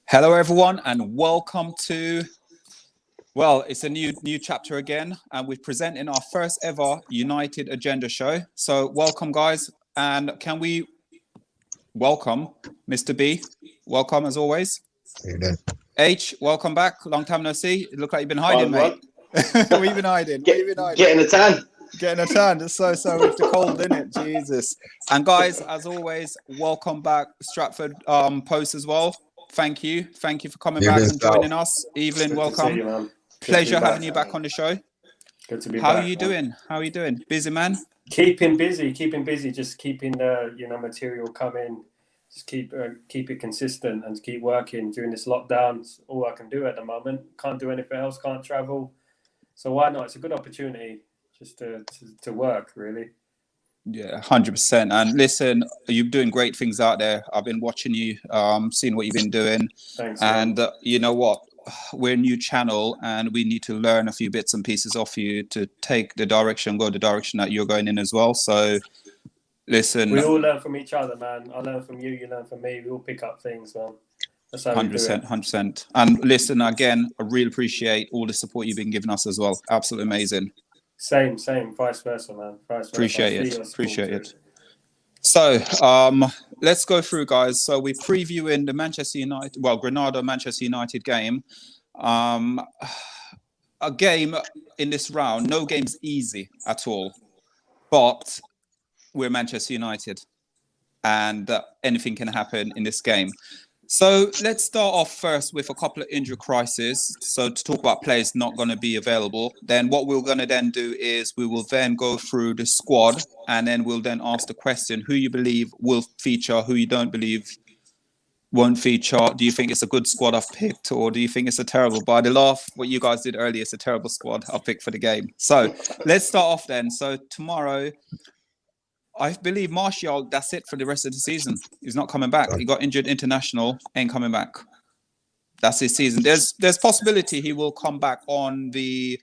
Hello, everyone, and welcome to, well, it's a new chapter again, and we're presenting our first ever United Agenda show. So welcome, guys, and can we welcome Mr. B? Welcome, as always. How you doing? H, welcome back. Long time no see. It look like you've been hiding, mate. We've been hiding. Getting a tan. Getting a tan. It's so with the cold, isn't it? Jesus. And guys, as always, welcome back, Stratford Post as well. Thank you for coming back and joining us. Evelyn, welcome. You, Pleasure having you back on the show. Good to be How back. are you doing? How are you doing? Busy, man? Keeping busy. Just keeping the material coming. Just keep it consistent and keep working during this lockdown. It's all I can do at the moment. Can't do anything else. Can't travel. So why not? It's a good opportunity just to work, really. Yeah, 100%. And listen, you're doing great things out there. I've been watching you, seeing what you've been doing. Thanks. And you know what? We're a new channel, and we need to learn a few bits and pieces off you to go the direction that you're going in as well. So, listen. We all learn from each other, man. I learn from you. You learn from me. We all pick up things, man. That's how 100%, 100%. And listen, again, I really appreciate all the support you've been giving us as well. Absolutely amazing. Same. Vice versa, man. Appreciate it. So, let's go through, guys. So we're previewing the Granada Manchester United game. A game in this round. No game's easy at all, but we're Manchester United, and anything can happen in this game. So let's start off first with a couple of injury crises. So to talk about players not going to be available, then what we're going to then do is we will then go through the squad, and then we'll then ask the question, who you believe will feature, who you don't believe won't feature. Do you think it's a good squad I've picked, or do you think it's a terrible? By the laugh, what you guys did earlier, it's a terrible squad I've picked for the game. So let's start off then. So tomorrow, I believe Martial, that's it for the rest of the season. He's not coming back. He got injured international, ain't coming back. That's his season. There's possibility he will come back on the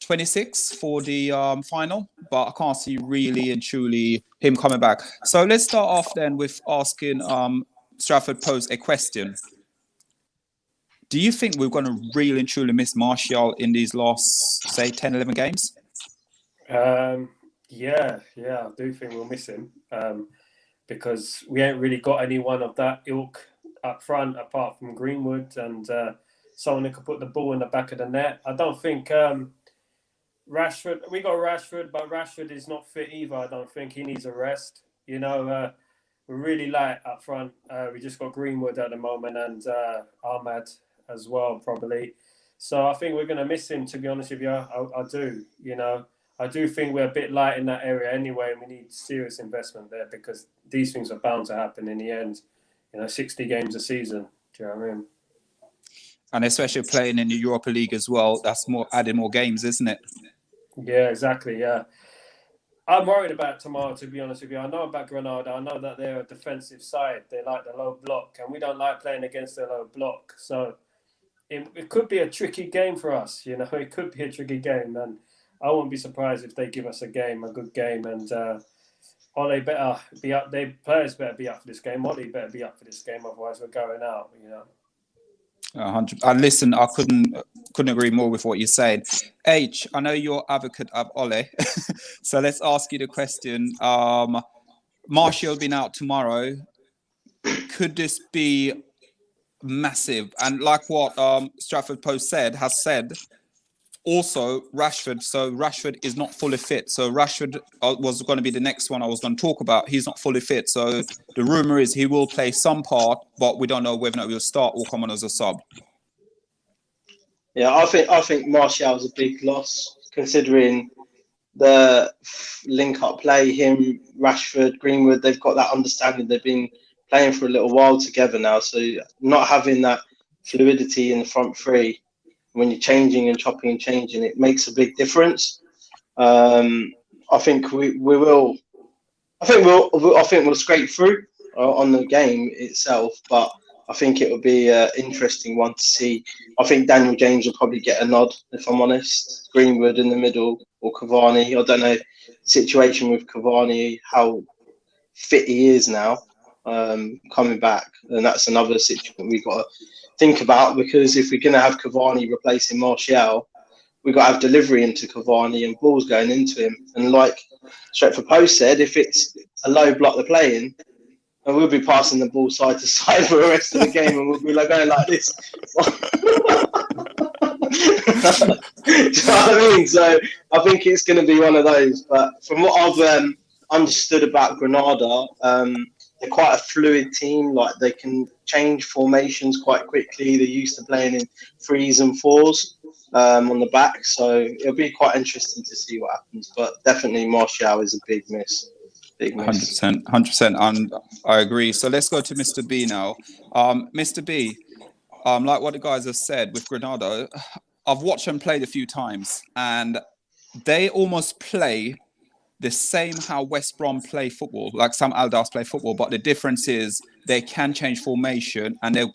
26th for the final, but I can't see really and truly him coming back. So let's start off then with asking Stratford Post a question. Do you think we're going to really and truly miss Martial in these last, say, 10, 11 games? Yeah, I do think we'll miss him because we ain't really got anyone of that ilk up front apart from Greenwood and someone who could put the ball in the back of the net. I don't think Rashford. We got Rashford, but Rashford is not fit either. I don't think he needs a rest. We're really light up front. We just got Greenwood at the moment and Ahmad as well, probably. So I think we're going to miss him, to be honest with you. I do, I do think we're a bit light in that area anyway, and we need serious investment there because these things are bound to happen in the end. 60 games a season. Do you know what I mean? And especially playing in the Europa League as well, that's adding more games, isn't it? Yeah, exactly, yeah. I'm worried about tomorrow, to be honest with you. I know about Granada. I know that they're a defensive side. They like the low block, and we don't like playing against the low block. So it could be a tricky game for us, It could be a tricky game, and I wouldn't be surprised if they give us a good game, and Ole better be up. Players better be up for this game. Ole better be up for this game, otherwise we're going out. 100. And listen, I couldn't agree more with what you said. H, I know you're advocate of Ole, so let's ask you the question. Martial being out tomorrow, could this be massive? And like what Stratford Post has said. Also, Rashford. So Rashford is not fully fit. So Rashford was going to be the next one I was going to talk about. He's not fully fit. So the rumor is he will play some part, but we don't know whether or not he'll start or come on as a sub. Yeah, I think Martial is a big loss considering the link-up play. Him, Rashford, Greenwood, they've got that understanding. They've been playing for a little while together now. So not having that fluidity in the front three, when you're changing and chopping and changing, it makes a big difference. I think we'll scrape through on the game itself, but I think it will be an interesting one to see. I think Daniel James will probably get a nod, if I'm honest. Greenwood in the middle or Cavani. I don't know the situation with Cavani, how fit he is now. coming back, and that's another situation we've got to think about, because if we're going to have Cavani replacing Martial, we've got to have delivery into Cavani and balls going into him. And like Stretford Post said, if it's a low block they're playing, and we'll be passing the ball side to side for the rest of the game, and we'll be like going like this. Do you know what I mean? So I think it's going to be one of those. But from what I've understood about Granada, they're quite a fluid team. Like, they can change formations quite quickly. They're used to playing in 3s and 4s on the back. So it'll be quite interesting to see what happens. But definitely Martial is a big miss. 100%, and I agree. So let's go to Mr. B now. Mr. B, like what the guys have said with Granada, I've watched them play a few times, and they almost play the same how West Brom play football, like some Aldas play football. But the difference is they can change formation, and they'll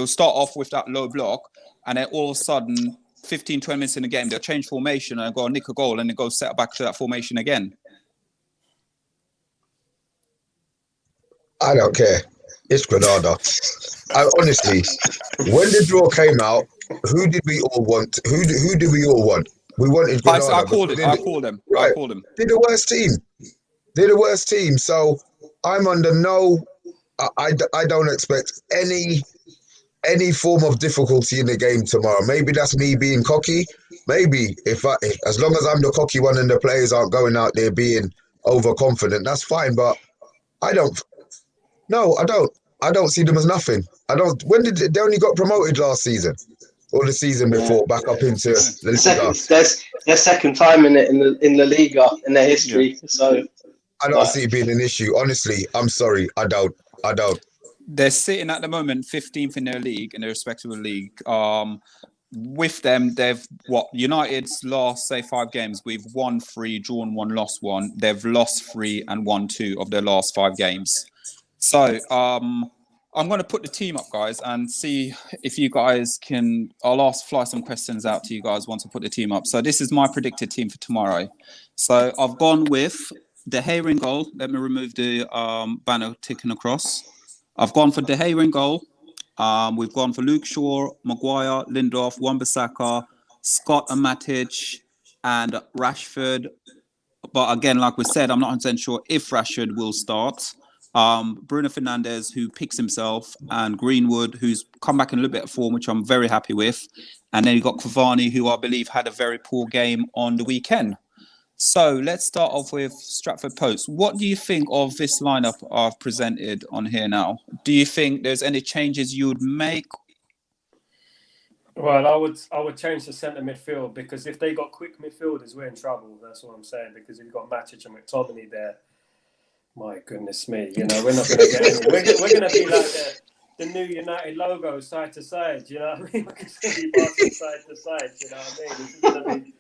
start off with that low block, and then all of a sudden, 15, 20 minutes in the game, they'll change formation and go nick a goal, and then go set back to that formation again. I don't care. It's Granada. Honestly, when the draw came out, who did we all want? Who did we all want? We wanted Granada. I called them. Right. They're the worst team. They're the worst team. So I'm under no. I don't expect any form of difficulty in the game tomorrow. Maybe that's me being cocky. Maybe if as long as I'm the cocky one and the players aren't going out there being overconfident, that's fine. But I don't. No, I don't. I don't see them as nothing. I don't. When did they only got promoted last season, or the season before, back up into the Liga? Their second time in the Liga in their history. Yeah. So I don't see it being an issue. Honestly, I'm sorry. I don't. They're sitting at the moment 15th in their league, in their respective league. With them, they've United's last 5 games. We've won 3, drawn 1, lost 1. They've lost 3 and won 2 of their last 5 games. So I'm going to put the team up, guys, and see if you guys can. I'll fly some questions out to you guys once I put the team up. So this is my predicted team for tomorrow. So I've gone with De Gea in goal. Let me remove the banner ticking across. I've gone for De Gea in goal. We've gone for Luke Shaw, Maguire, Lindelof, Wan-Bissaka, Scott and Matic, and Rashford. But again, like we said, I'm not 100% sure if Rashford will start. Bruno Fernandes, who picks himself, and Greenwood, who's come back in a little bit of form, which I'm very happy with. And then you've got Cavani, who I believe had a very poor game on the weekend. So let's start off with Stratford Post. What do you think of this lineup I've presented on here now? Do you think there's any changes you would make? Well, I would change the centre midfield, because if they got quick midfielders, we're in trouble. That's what I'm saying. Because if you've got Matic and McTominay there, my goodness me, we're not going to get any. We're going to be like the new United logo, side to side. You know what I mean? We're going to be passing side to side. You know what I mean? This is going to be.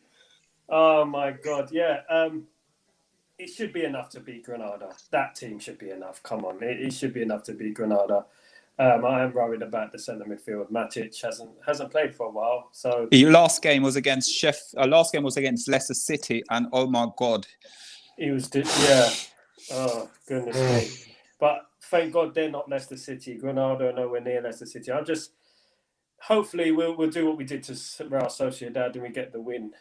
Oh my God, yeah. It should be enough to beat Granada. That team should be enough. Come on, it should be enough to beat Granada. I am worried about the centre midfield. Matic hasn't played for a while, so Your last game was against Leicester City, and oh my God, he was yeah. Oh goodness me! But thank God they're not Leicester City. Granada are nowhere near Leicester City. Hopefully we'll do what we did to Real Sociedad and we get the win.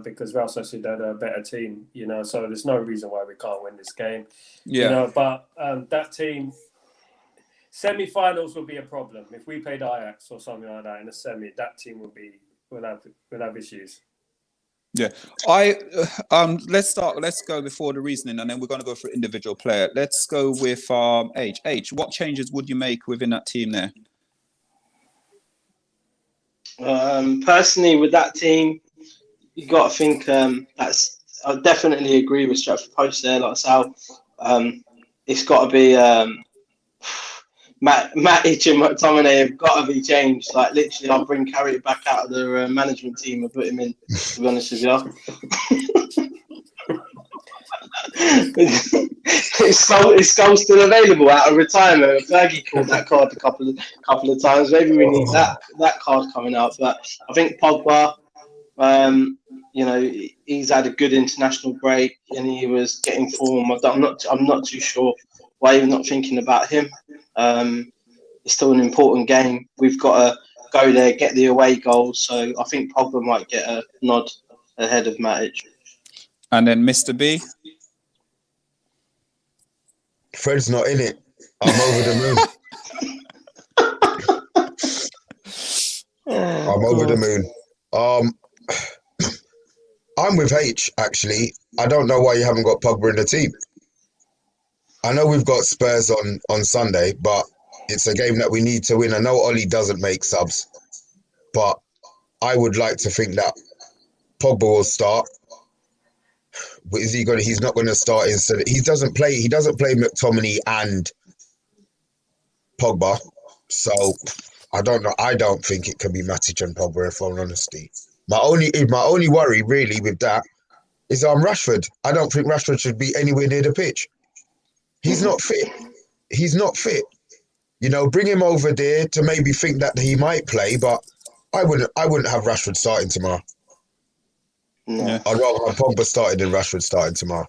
Because Real Sociedad are a better team. So there's no reason why we can't win this game. Yeah. But that team. Semi-finals will be a problem. If we played Ajax or something like that in a semi, that team will have issues. Yeah, let's go before the reasoning, and then we're going to go for individual player. Let's go with H. What changes would you make within that team there? Personally, with that team, you got to think I definitely agree with Stratford Post there. Like Sal, it's got to be Matic and McTominay have got to be changed. Like literally, I'll bring Carrick back out of the management team and put him in. To be honest with you, his goal's still available out of retirement. Fergie called that card a couple of times. Maybe we need that card coming out. But I think Pogba, he's had a good international break and he was getting form. I'm not too sure why are you not thinking about him? It's still an important game. We've got to go there, get the away goal. So I think Pogba might get a nod ahead of Matic. And then Mr. B. Fred's not in it. I'm over the moon. I'm over the moon. I'm with H, actually. I don't know why you haven't got Pogba in the team. I know we've got Spurs on Sunday, but it's a game that we need to win. I know Ollie doesn't make subs, but I would like to think that Pogba will start. But is he going? He's not going to start instead. He doesn't play McTominay and Pogba, so I don't know. I don't think it can be Matic and Pogba, if I'm honesty. My only worry really with that is Rashford. I don't think Rashford should be anywhere near the pitch. He's not fit. He's not fit. You know, bring him over there to maybe think that he might play, but I wouldn't have Rashford starting tomorrow. Yeah. I'd rather have Pogba starting than Rashford starting tomorrow.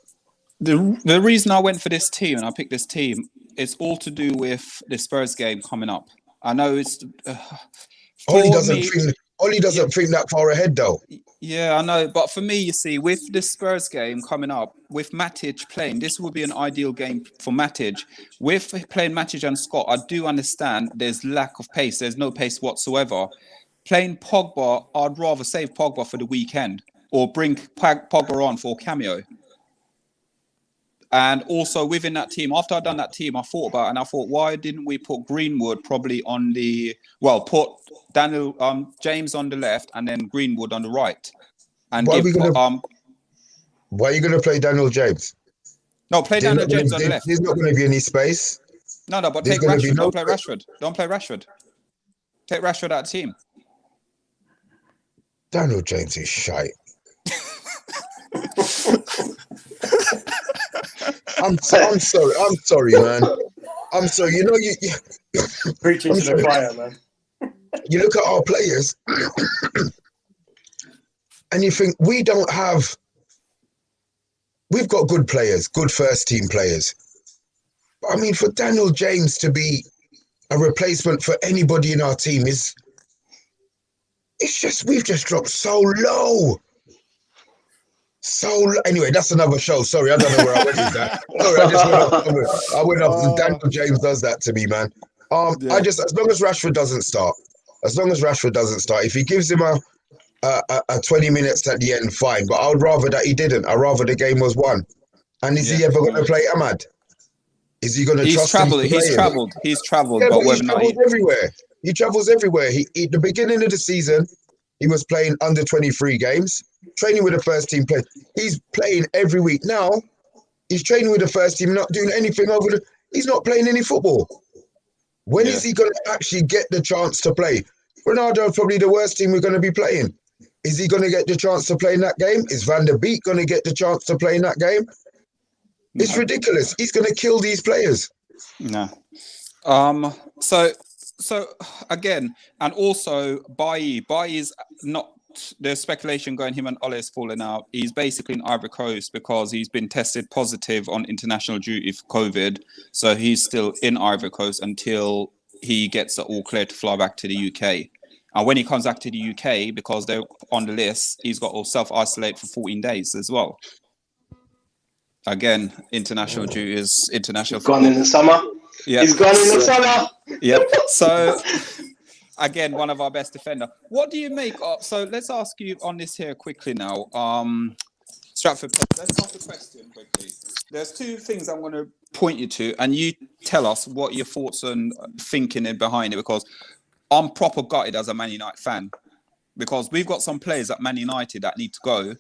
The reason I went for this team and I picked this team, it's all to do with the Spurs game coming up. I know it's Ollie doesn't think that far ahead though. Yeah, I know, but for me, you see, with the Spurs game coming up, with Matic playing, this would be an ideal game for Matic. With playing Matic and Scott, I do understand there's lack of pace. There's no pace whatsoever. Playing Pogba, I'd rather save Pogba for the weekend or bring Pogba on for cameo. And also within that team, after I'd done that team, I thought about it and I thought, why didn't we put Greenwood probably on put Daniel James on the left and then Greenwood on the right? And why are you going to play Daniel James? No, play Daniel James on the left. There's not going to be any space. No, but take Rashford. Don't play Rashford. Don't play Rashford. Take Rashford out of the team. Daniel James is shite. I'm sorry, man. I'm sorry. You know, you preaching to the choir, man. You look at our players, and you think we've got good players, good first team players. But I mean, for Daniel James to be a replacement for anybody in our team we've just dropped so low. Anyway, that's another show. Sorry, I don't know where I went with that. Sorry, I went off. Daniel James does that to me, man. Yeah. As long as Rashford doesn't start, if he gives him a 20 minutes at the end, fine. But I would rather that he didn't. I'd rather the game was won. And is he ever going to play Ahmad? Is he going to trust him? He's travelled. Yeah, but he travels everywhere. He travels everywhere. At the beginning of the season, he was playing under 23 games, training with the first team players. He's playing every week. Now, he's training with the first team, not doing anything he's not playing any football. When is he going to actually get the chance to play? Ronaldo is probably the worst team we're going to be playing. Is he going to get the chance to play in that game? Is Van der Beek going to get the chance to play in that game? No. It's ridiculous. He's going to kill these players. No. So again, and also Bailly is not. There's speculation going him and Ole is falling out. He's basically in Ivory Coast because he's been tested positive on international duty for COVID. So he's still in Ivory Coast until he gets it all clear to fly back to the UK. And when he comes back to the UK, because they're on the list, he's got to self-isolate for 14 days as well. Again, international duty is international. Gone in the summer. Yeah. He's gone in the summer. Yep. So, again, one of our best defender. What do you make of? So let's ask you on this here quickly now. Stratford, let's ask the question quickly. There's two things I'm going to point you to, and you tell us what your thoughts and thinking behind it, because I'm proper gutted as a Man United fan, because we've got some players at Man United that need to go,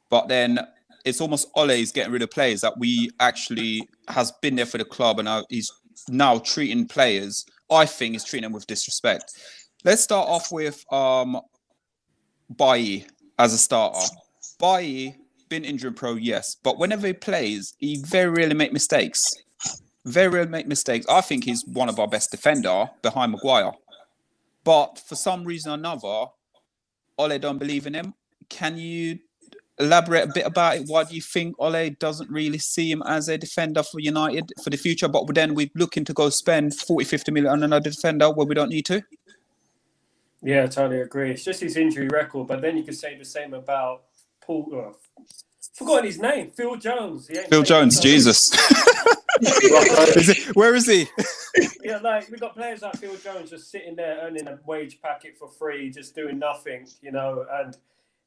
but then it's almost Ole's getting rid of players that we actually has been there for the club, and he's now treating players, I think he's treating them with disrespect. Let's start off with Bailly as a starter. Bailly, been injury pro, yes, but whenever he plays, he very rarely make mistakes. I think he's one of our best defender behind Maguire. But for some reason or another, Ole don't believe in him. Can you elaborate a bit about it? Why do you think Ole doesn't really see him as a defender for United for the future? But then we're looking to go spend 40-50 million on another defender where we don't need to. Yeah, I totally agree. It's just his injury record, but then you could say the same about Paul. Forgotten his name, Phil Jones. Phil Jones, Jesus. Where is he? Yeah, like we got players like Phil Jones just sitting there earning a wage packet for free, just doing nothing, and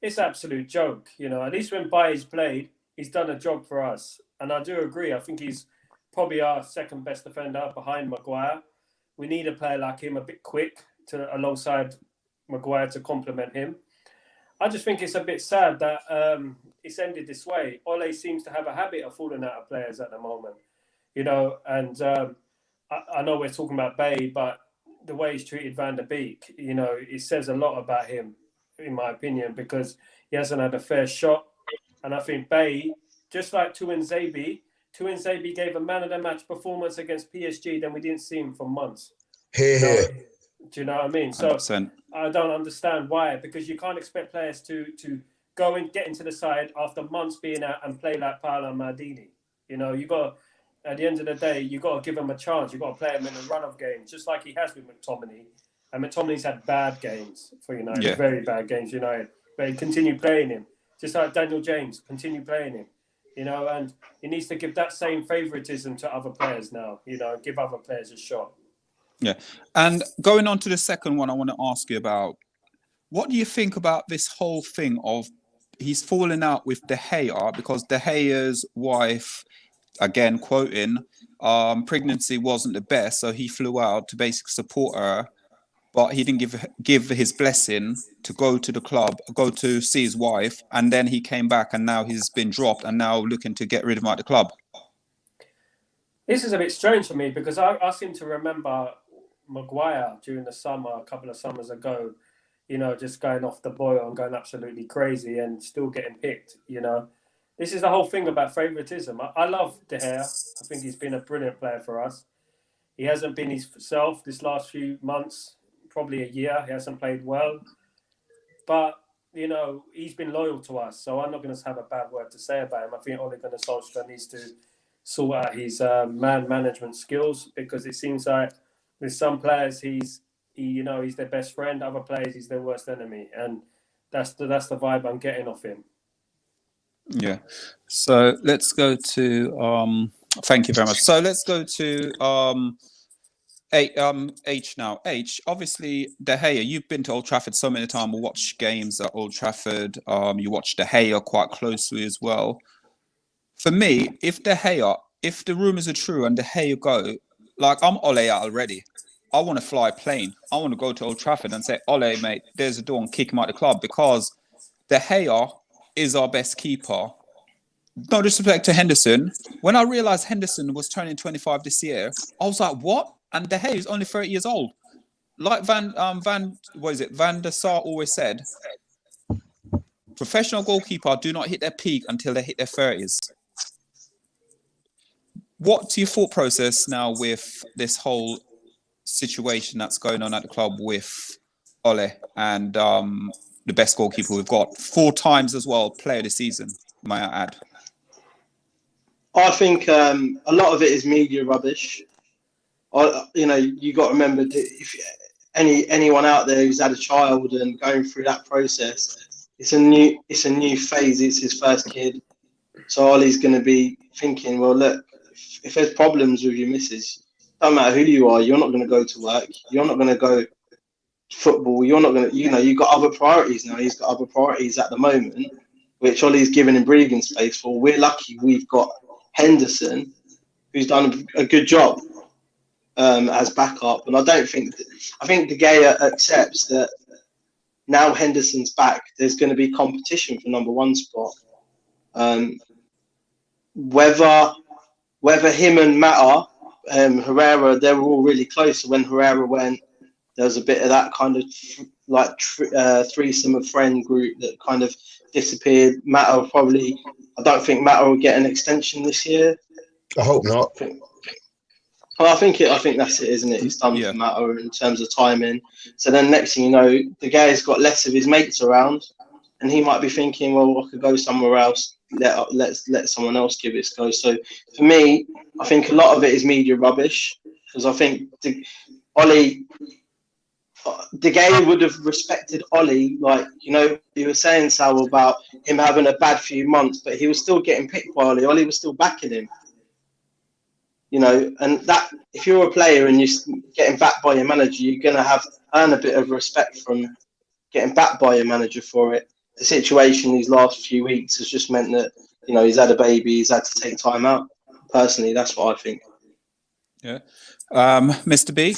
it's absolute joke, At least when Baye's played, he's done a job for us, and I do agree. I think he's probably our second best defender behind Maguire. We need a player like him, a bit quick, alongside Maguire to complement him. I just think it's a bit sad that it's ended this way. Ole seems to have a habit of falling out of players at the moment, and I know we're talking about Baye, but the way he's treated Van der Beek, it says a lot about him, in my opinion, because he hasn't had a fair shot. And I think Baye, just like Tuanzebe gave a man of the match performance against PSG, then we didn't see him for months. Here. Do you know what I mean? So 100%. I don't understand why, because you can't expect players to go and get into the side after months being out and play like Paolo Maldini. You got, at the end of the day, you got to give him a chance. You got to play him in a run of games, just like he has with McTominay. And McTominay's had bad games for United, very bad games for United. But he continued playing him, just like Daniel James, continue playing him. And he needs to give that same favouritism to other players now. Give other players a shot. Yeah. And going on to the second one, I want to ask you about, what do you think about this whole thing of he's falling out with De Gea because De Gea's wife, again, quoting, pregnancy wasn't the best, so he flew out to basically support her, but he didn't give his blessing to go to the club, go to see his wife, and then he came back and now he's been dropped and now looking to get rid of him at the club. This is a bit strange for me because I seem to remember Maguire during the summer, a couple of summers ago, just going off the boil and going absolutely crazy and still getting picked, This is the whole thing about favouritism. I love De Gea. I think he's been a brilliant player for us. He hasn't been himself this last few months, probably a year. He hasn't played well. But, he's been loyal to us, so I'm not going to have a bad word to say about him. I think Ole Gunnar Solskjaer needs to sort out his man management skills, because it seems like with some players he's their best friend, other players he's their worst enemy, and that's the vibe I'm getting off him. Yeah. So let's go to thank you very much. So let's go to H now. H, obviously De Gea, you've been to Old Trafford so many times, we watch games at Old Trafford. You watch De Gea quite closely as well. For me, if the rumours are true and De Gea go, like, I'm Ole out already. I want to fly a plane. I want to go to Old Trafford and say, Ole, mate, there's a door, and kick him out of the club, because De Gea is our best keeper. No disrespect to Henderson. When I realised Henderson was turning 25 this year, I was like, what? And De Gea is only 30 years old. Like Van der Sar always said, professional goalkeeper do not hit their peak until they hit their 30s. What's your thought process now with this whole situation that's going on at the club with Ole and the best goalkeeper we've got 4 times as well, player of the season, may I add? I think a lot of it is media rubbish. You got to remember that if anyone out there who's had a child and going through that process, it's a new phase. It's his first kid, so Ollie's going to be thinking, well, look, if there's problems with your missus, don't matter who you are, you're not going to go to work. You're not going to go to football. You're not going to, you've got other priorities now. He's got other priorities at the moment, which Ollie's given him breathing space for. We're lucky we've got Henderson, who's done a good job as backup. And I think De Gea accepts that now Henderson's back, there's going to be competition for number 1 spot. Whether him and Mata, Herrera, they were all really close. So when Herrera went, there was a bit of that kind of threesome of friend group that kind of disappeared. Mata I don't think Mata will get an extension this year. I hope not. I think that's it, isn't it? It's done for Mata in terms of timing. So then next thing you know, De Gea's got less of his mates around. and he might be thinking, well, I could go somewhere else. Let someone else give it a go. So for me, I think a lot of it is media rubbish, because I think Ollie, De Gea would have respected Ollie, like, you know, you were saying, Sal, about him having a bad few months, but he was still getting picked by Ollie. Ollie was still backing him, you know, and that, if you're a player and you're getting backed by your manager, you're going to earn a bit of respect from getting backed by your manager for it. The situation these last few weeks has just meant that, you know, he's had a baby, he's had to take time out. Personally, that's what I think. Yeah. Mr. B?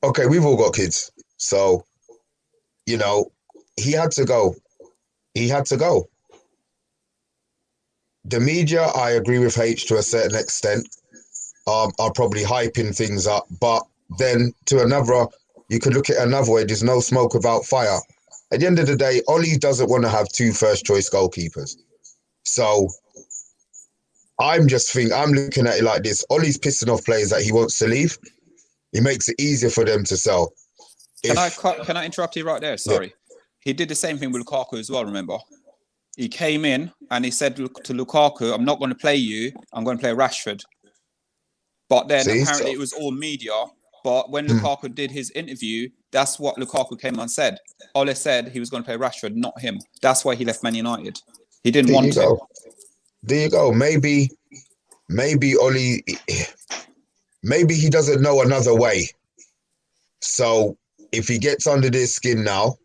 Okay, we've all got kids. So, you know, he had to go. He had to go. The media, I agree with H to a certain extent, are probably hyping things up. But then to another, you could look at it another way. There's no smoke without fire. At the end of the day, Ollie doesn't want to have 2 first-choice goalkeepers. So I'm looking at it like this. Ollie's pissing off players that he wants to leave. He makes it easier for them to sell. Can I interrupt you right there? Sorry. Yeah. He did the same thing with Lukaku as well, remember? He came in and he said to Lukaku, I'm not going to play you. I'm going to play Rashford. But then apparently it was all media. But when Lukaku did his interview, that's what Lukaku came and said. Ole said he was going to play Rashford, not him. That's why he left Man United. He didn't want him. There you go. Maybe Ollie, maybe he doesn't know another way. So if he gets under their skin now,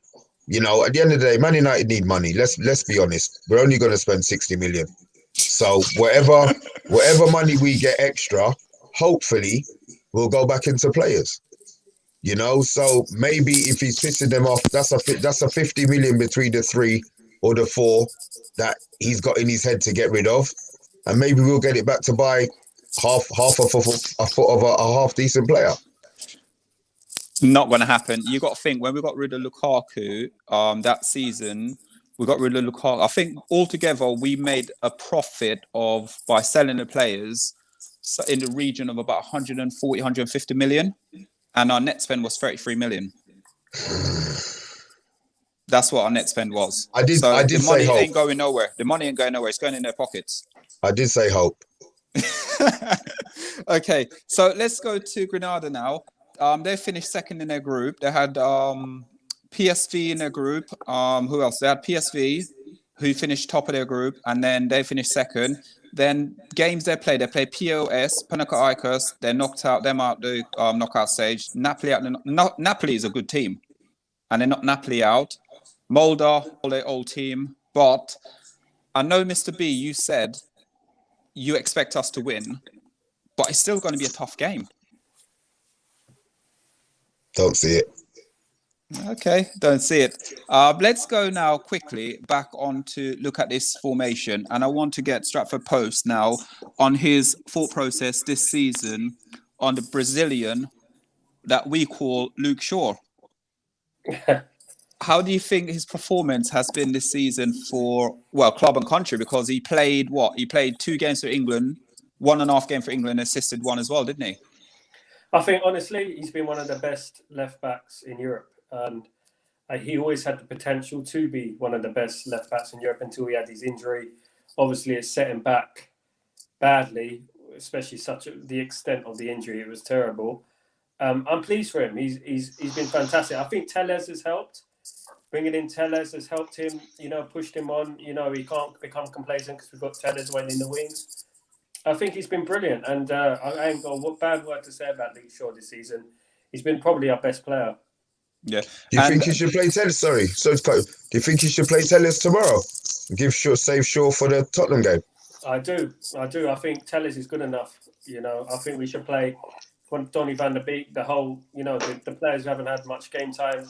you know, at the end of the day, Man United need money. Let's be honest. We're only going to spend 60 million. So whatever money we get extra, hopefully, we'll go back into players. You know, so maybe if he's pissing them off, that's a 50 million between the 3 or the 4 that he's got in his head to get rid of, and maybe we'll get it back to buy half of a half decent player. Not going to happen. You got to think, when we got rid of Lukaku that season, we got rid of Lukaku. I think altogether we made a profit by selling the players in the region of about 140, 150 million, and our net spend was 33 million. That's what our net spend was. I did the money say hope. ain't going nowhere. The money ain't going nowhere. It's going in their pockets. I did say hope. Okay, so let's go to Granada now. They finished second in their group. They had PSV in their group. Who else? They had PSV, who finished top of their group, and then they finished second. Then games they played POS, Panathinaikos. They knocked them out the knockout stage. Napoli out. Napoli is a good team, and they knocked Napoli out. Molde, their old team. But I know, Mr. B, you said you expect us to win, but it's still going to be a tough game. Don't see it. Okay, don't see it. Let's go now quickly back on to look at this formation. And I want to get Stratford Post now on his thought process this season on the Brazilian that we call Luke Shaw. How do you think his performance has been this season for, well, club and country? Because he played what? He played 2 games for England, 1.5 game for England, assisted 1 as well, didn't he? I think, honestly, he's been one of the best left-backs in Europe. And he always had the potential to be one of the best left-backs in Europe until he had his injury. Obviously, it set him back badly, especially the extent of the injury. It was terrible. I'm pleased for him. He's been fantastic. I think Telles has helped. Bringing in Telles has helped him, pushed him on. He can't become complacent because we've got Telles waiting in the wings. I think he's been brilliant. And I ain't got a bad word to say about Luke Shaw this season. He's been probably our best player. Yeah. Do you think he should play Telles? Sorry. So do you think he should play Telles tomorrow? Save Shaw for the Tottenham game? I do. I think Telles is good enough. I think we should play Donny van der Beek, the whole, the players who haven't had much game time,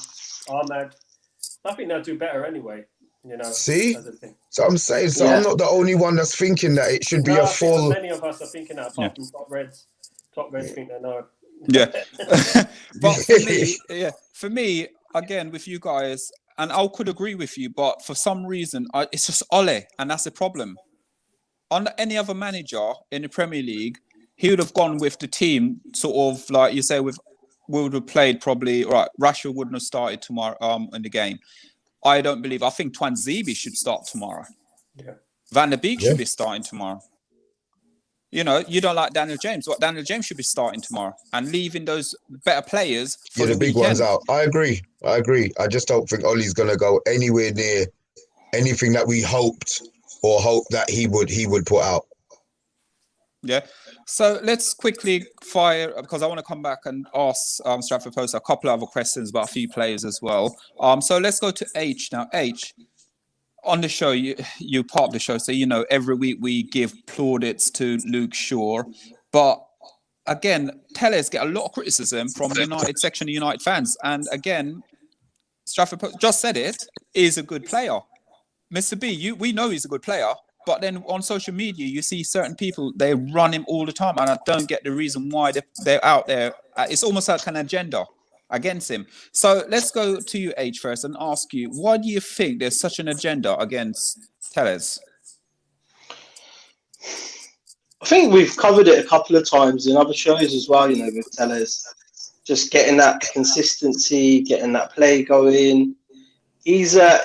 Ahmed. I think they'll do better anyway, See? So I'm saying, I'm not the only one that's thinking that it should be a full... Many of us are thinking that, apart from Top Reds. Top Reds think they know. Yeah. But for me, again, with you guys, and I could agree with you, but for some reason, it's just Ole, and that's the problem. On any other manager in the Premier League, he would have gone with the team, sort of like you say, we would have played probably, right, Rashford wouldn't have started tomorrow in the game. I think Twanzebe should start tomorrow. Yeah. Van der Beek should be starting tomorrow. You know, you don't like Daniel James. What Daniel James should be starting tomorrow and leaving those better players for the big weekend. ones out. I agree. I just don't think Ollie's going to go anywhere near anything that we hoped that he would put out. Yeah. So let's quickly fire, because I want to come back and ask Stratford Post a couple of other questions about a few players as well. So let's go to H now. H, on the show, you part of the show, so you know every week we give plaudits to Luke Shaw, but again, Tellers get a lot of criticism from the United section of United fans, and again, Stratford Post just said it, is a good player. Mr. B, we know he's a good player, but then on social media, you see certain people, they run him all the time, and I don't get the reason why they're out there. It's almost like an agenda against him. So let's go to you, H, first, and ask you, why do you think there's such an agenda against Tellez? I think we've covered it a couple of times in other shows as well, you know, with Tellez. Just getting that consistency, getting that play going. He's got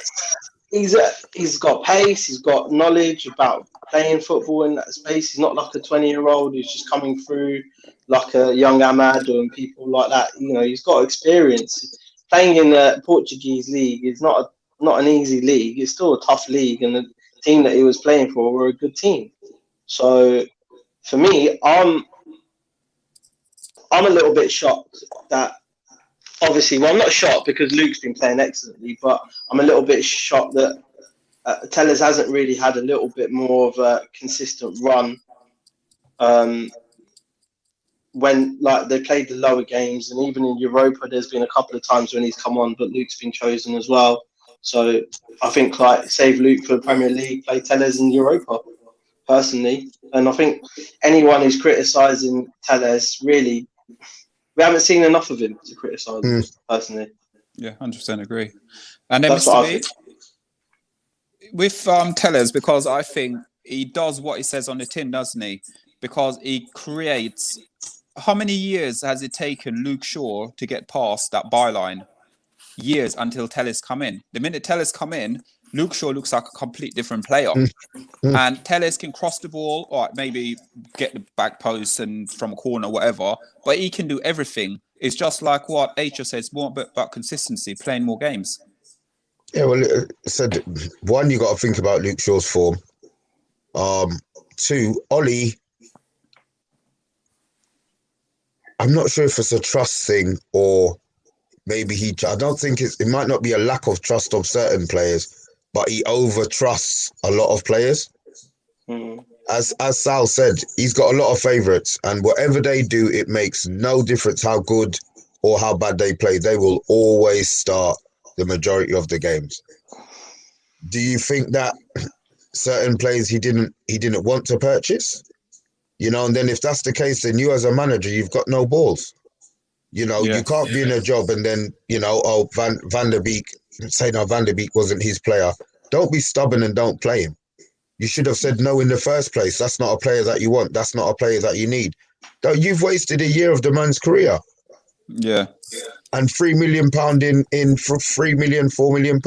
pace, he's got knowledge about playing football in that space. He's not like a 20-year-old who's just coming through like a young Ahmad and people like that. You know, he's got experience. Playing in the Portuguese league is not an easy league. It's still a tough league, and the team that he was playing for were a good team. So for me, I'm a little bit shocked that, obviously, well, I'm not shocked because Luke's been playing excellently, but I'm a little bit shocked that Tellez hasn't really had a little bit more of a consistent run when like they played the lower games, and even in Europa, there's been a couple of times when he's come on, but Luke's been chosen as well. So I think like save Luke for the Premier League, play Tellez in Europa, personally. And I think anyone who's criticising Tellez, really, we haven't seen enough of him to criticise him, personally. Yeah, 100% agree. And then That's what I Mr. think. B, with Tellez, because I think he does what he says on the tin, doesn't he? Because he creates... How many years has it taken Luke Shaw to get past that byline? Years until Tellez come in. The minute Tellez come in, Luke Shaw looks like a complete different player. And Tellez can cross the ball, or maybe get the back post and from a corner, whatever. But he can do everything. It's just like what H says, more about consistency, playing more games. Yeah, well, so one, you got to think about Luke Shaw's form. Two, Ollie, I'm not sure if it's a trust thing or maybe I don't think it might not be a lack of trust of certain players, but he over trusts a lot of players. As Sal said, he's got a lot of favourites, and whatever they do, it makes no difference how good or how bad they play. They will always start the majority of the games. Do you think that certain players he didn't want to purchase? You know, and then if that's the case, then you as a manager, you've got no balls. You know, you can't be in a job and then, you know, Van der Beek, say now Van der Beek wasn't his player. Don't be stubborn and don't play him. You should have said no in the first place. That's not a player that you want. That's not a player that you need. You've wasted a year of the man's career. Yeah. And £3 million in £3 million, £4 million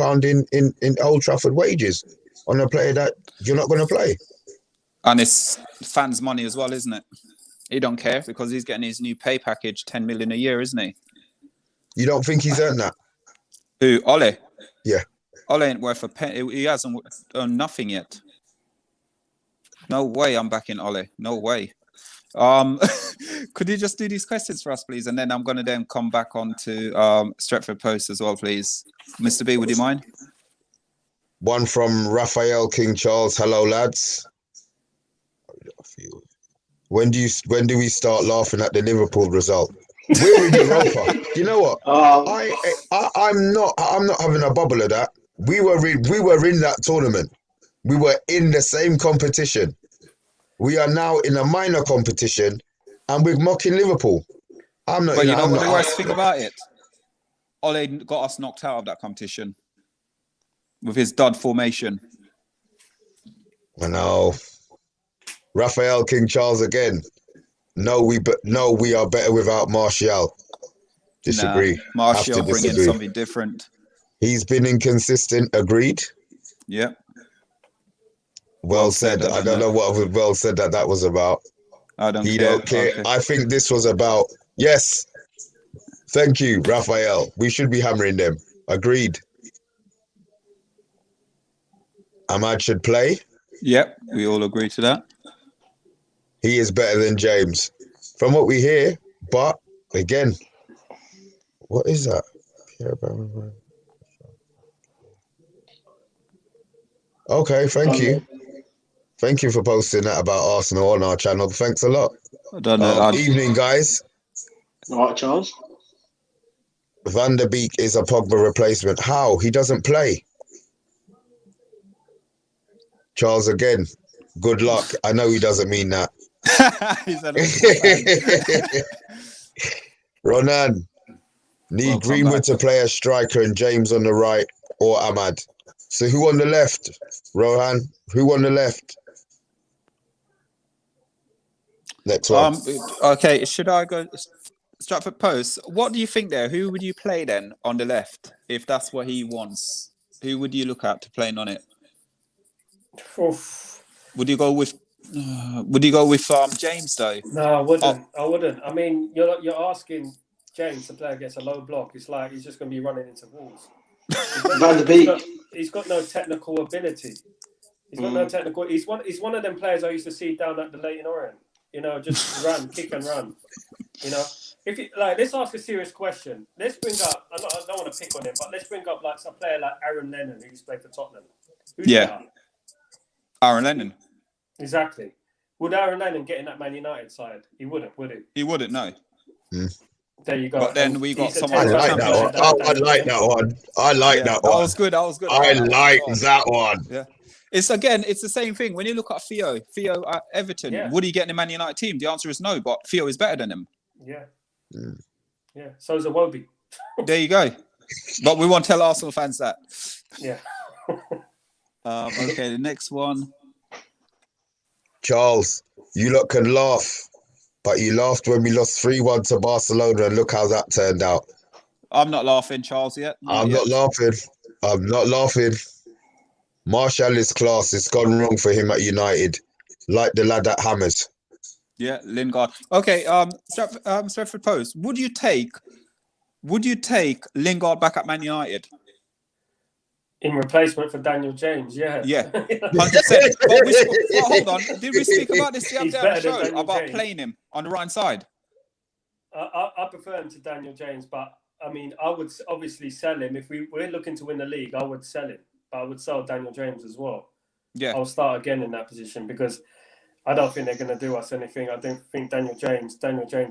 in Old Trafford wages on a player that you're not going to play. And it's fans' money as well, isn't it? He don't care because he's getting his new pay package, 10 million a year, isn't he? You don't think he's earned that? Who? Ole? Yeah. Ole ain't worth a penny. He hasn't earned nothing yet. No way I'm backing Ole. No way. Could you just do these questions for us, please? And then I'm going to then come back on to Stretford Post as well, please. Mr. B, would you mind? One from Raphael King Charles. Hello, lads. When do we start laughing at the Liverpool result? We're in Europa. You know what? I'm not having a bubble of that. We were in that tournament. We were in the same competition. We are now in a minor competition, and we're mocking Liverpool. I'm not. But you know what the worst thing about it? Ole got us knocked out of that competition with his dud formation. I know. Raphael King Charles again. no, we are better without Martial. Disagree. Nah, Martial Have to bringing disagree. something different. He's been inconsistent. Agreed. Yeah. Well said. I don't know what was well said that was about. I don't He care. don't care. Okay. I think this was about, yes. Thank you, Raphael. We should be hammering them. Agreed. Ahmad should play. Yep, we all agree to that. He is better than James. From what we hear, but again, what is that? Okay, thank you. Thank you for posting that about Arsenal on our channel. Thanks a lot. I don't know. Evening, guys. All right, Charles. Van der Beek is a Pogba replacement. How? He doesn't play. Charles, again, good luck. I know he doesn't mean that. He's an Arsenal fan. Ronan, need Welcome Greenwood back. to play as striker and James on the right or Ahmad. So who on the left? Rohan, who on the left? Next one. Okay, should I go Stratford Post? What do you think there? Who would you play then on the left if that's what he wants? Who would you look at to playing on it? Oof. Would you go with James though? No, I wouldn't. I wouldn't. I mean, you're asking James to play against a low block. It's like he's just going to be running into walls. Van der Beek. He's got no technical ability. He's got no technical. He's one of them players I used to see down at the Leyton Orient. You know, just run, kick and run. You know, if you, like, let's ask a serious question. Let's bring up. I don't want to pick on him, but let's bring up like some player like Aaron Lennon who used to play for Tottenham. Who's better? Aaron Lennon. Exactly. Would Aaron Lennon get in that Man United side? He wouldn't, would he? He wouldn't, no. There you go. But then we got He's a someone. I like that one. I like that one. I like that one. That was good. I like that one. Yeah. It's the same thing. When you look at Theo at Everton, would he get in the Man United team? The answer is no, but Theo is better than him. Yeah. Yeah. So is Iwobi. There you go. But we won't tell Arsenal fans that. Yeah. Okay, the next one. Charles, you lot can laugh, but you laughed when we lost 3-1 to Barcelona, and look how that turned out. I'm not laughing, Charles, yet. I'm not laughing. Martial is class. It's gone wrong for him at United, like the lad at Hammers. Yeah, Lingard. Okay, Stratford Post. Would you take Lingard back at Man United? In replacement for Daniel James, yeah. Yeah, 100%. Hold on. Did we speak about this the other day on the show about playing him on the right side? I prefer him to Daniel James, but I mean, I would obviously sell him. If we're looking to win the league, I would sell him, but I would sell Daniel James as well. Yeah. I'll start again in that position because I don't think they're going to do us anything. I don't think Daniel James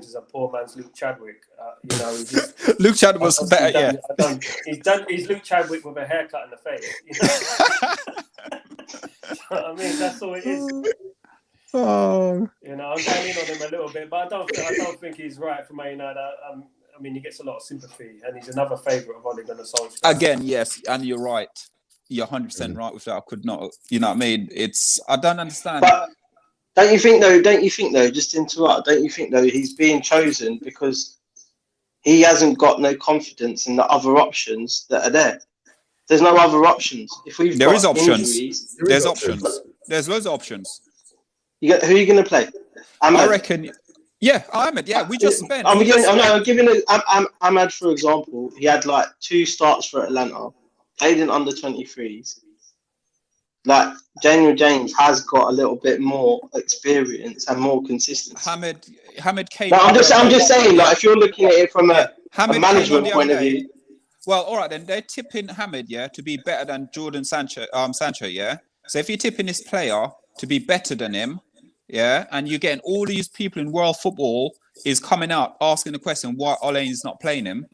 is a poor man's Luke Chadwick. You know, Luke Chadwick was better. He's Luke Chadwick with a haircut in the face. You know? I mean, that's all it is. Oh. You know, I'm going in on him a little bit, but I don't think he's right for Man United. I mean, he gets a lot of sympathy, and he's another favourite of Ole Gunnar Solskjaer. Again, yes, and you're right. You're 100% right with that. I could not. You know what I mean? I don't understand. But don't you think though? Just to interrupt. Don't you think though he's being chosen because he hasn't got no confidence in the other options that are there? There's no other options. If we've there got is options. Injuries, there's options. There's loads of options. Who are you going to play? Ahmad. I reckon. Yeah, Ahmed. Yeah, we just spent. I'm giving Ahmad for example. He had like 2 starts for Atlanta, played in under 23s. Like Daniel James has got a little bit more experience and more consistency. Hamid came. No, I'm just saying. Like if you're looking at it from a management point of view. Well, all right then. They're tipping Hamid, to be better than Jordan Sancho. Yeah. So if you're tipping this player to be better than him, and you're getting all these people in world football is coming out asking the question why Ole is not playing him.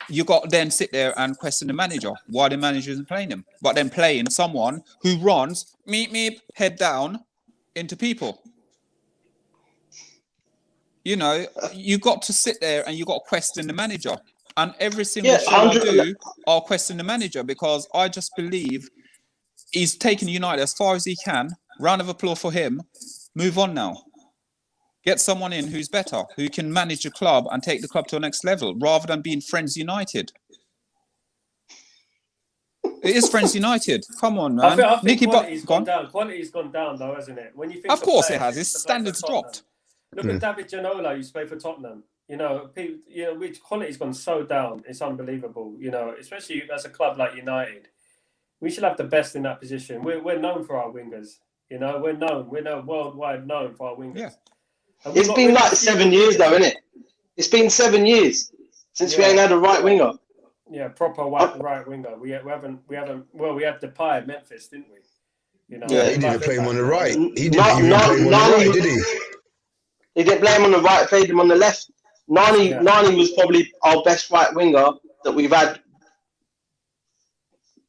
You got to then sit there and question the manager why the manager isn't playing him, but then playing someone who runs head down into people. You know, you got to sit there and you got to question the manager. And every single show I do, I'll question the manager because I just believe he's taken United as far as he can. Round of applause for him. Move on now. Get someone in who's better, who can manage the club and take the club to the next level, rather than being Friends United. It is Friends United. Come on, man. I think Nicky quality's gone down. Quality's gone down, though, hasn't it? When you think Of course players it has. who His used to play for standards Tottenham. dropped. Look at David Ginola, used to play for Tottenham. Which quality's gone so down. It's unbelievable. Especially as a club like United, we should have the best in that position. We're known for our wingers. We're known worldwide known for our wingers. Yeah. It's been like 7 years, though, isn't it? It's been 7 years since we ain't had a right winger. Yeah, proper right winger. We haven't. Well, we had Depay at Memphis, didn't we? Yeah, he didn't play him on the right. He didn't even play him on the right, did he? He didn't play him on the right. Played him on the left. Nani was probably our best right winger that we've had.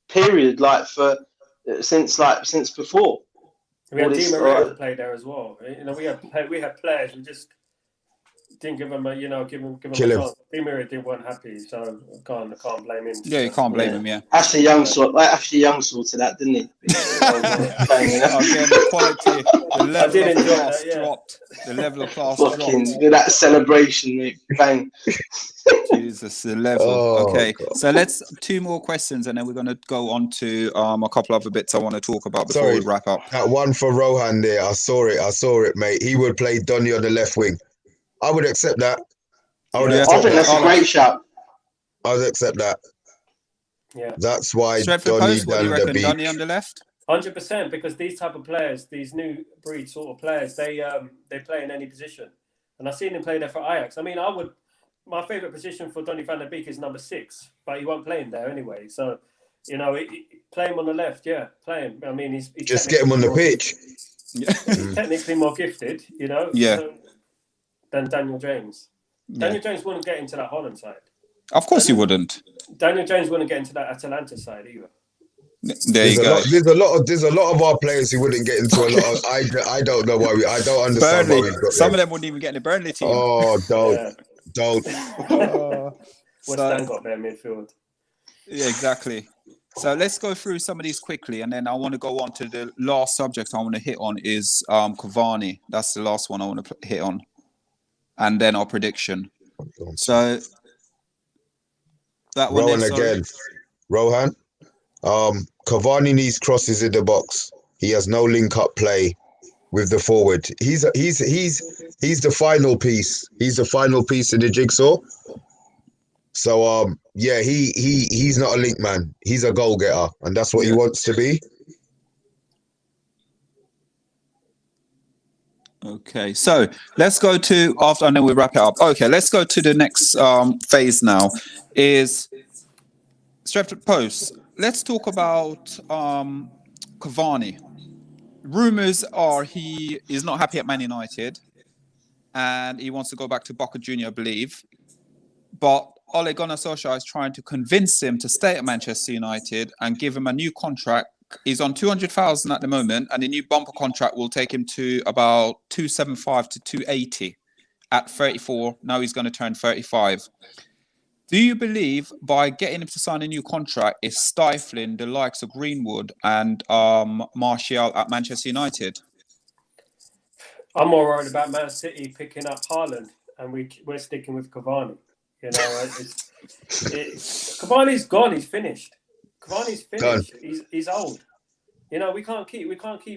Period. Since before. We had Di Maria to play there as well. We had players. We just didn't give him a chance. Di Maria weren't happy, so I can't blame him. Yeah, you can't blame him. Yeah. Ashley Young sorted that, didn't he? Again, the quality, the level of class dropped. The level of class dropped. That celebration, mate. Bang. Jesus, the level. Okay, so let's 2 more questions, and then we're going to go on to a couple other bits I want to talk about before we wrap up. That one for Rohan there, I saw it, mate. He would play Donny on the left wing. I would accept that. I think that's a great shout. I would accept that. Yeah. That's why Stretford Post, what do you reckon? Donny on the left? 100%, because these type of players, these new breed sort of players, they play in any position. And I've seen him play there for Ajax. I mean, my favourite position for Donny van der Beek is number 6, but he won't play him there anyway. So, play him on the left, play him. I mean, he's just get him on the pitch. He's technically more gifted, than Daniel James. Daniel James wouldn't get into that Holland side. Of course he wouldn't. Daniel James wouldn't get into that Atalanta side either. There you go. There's a lot of our players who wouldn't get into a lot of. I don't know why I don't understand Burnley. why we've got Some of them wouldn't even get in the Burnley team. Oh, don't. West Ham got their midfield. Yeah, exactly. So let's go through some of these quickly, and then I want to go on to the last subject I want to hit on is Cavani. That's the last one I want to hit on, and then our prediction. So that one. Rohan again. Rohan. Cavani needs crosses in the box. He has no link-up play with the forward. He's the final piece. He's the final piece in the jigsaw. So he's not a link man. He's a goal getter, and that's what he wants to be. Okay, so let's go to after, and then we wrap it up. Okay, let's go to the next phase now. Is Stretford Post. Let's talk about Cavani. Rumours are he is not happy at Man United, and he wants to go back to Boca Juniors, I believe. But Ole Gunnar Solskjaer is trying to convince him to stay at Manchester United and give him a new contract. He's on 200,000 at the moment, and the new bumper contract will take him to about 275 to 280 at 34. Now he's going to turn 35. Do you believe by getting him to sign a new contract is stifling the likes of Greenwood and Martial at Manchester United? I'm more worried about Man City picking up Haaland, and we're sticking with Cavani. Cavani's gone. He's finished. Cavani's finished. He's old. We can't keep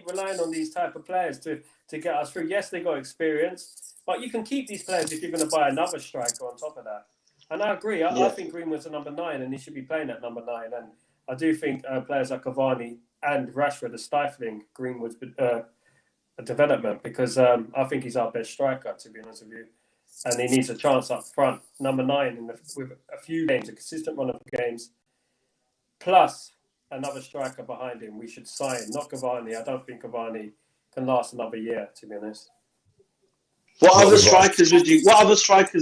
relying on these type of players to get us through. Yes, they got experience, but you can keep these players if you're going to buy another striker on top of that. And I agree. I think Greenwood's a number 9, and he should be playing at number 9. And I do think players like Cavani and Rashford are stifling Greenwood's development, because I think he's our best striker, to be honest with you. And he needs a chance up front. Number 9 with a few games, a consistent run of games, plus another striker behind him. We should sign, not Cavani. I don't think Cavani can last another year, to be honest. What other strikers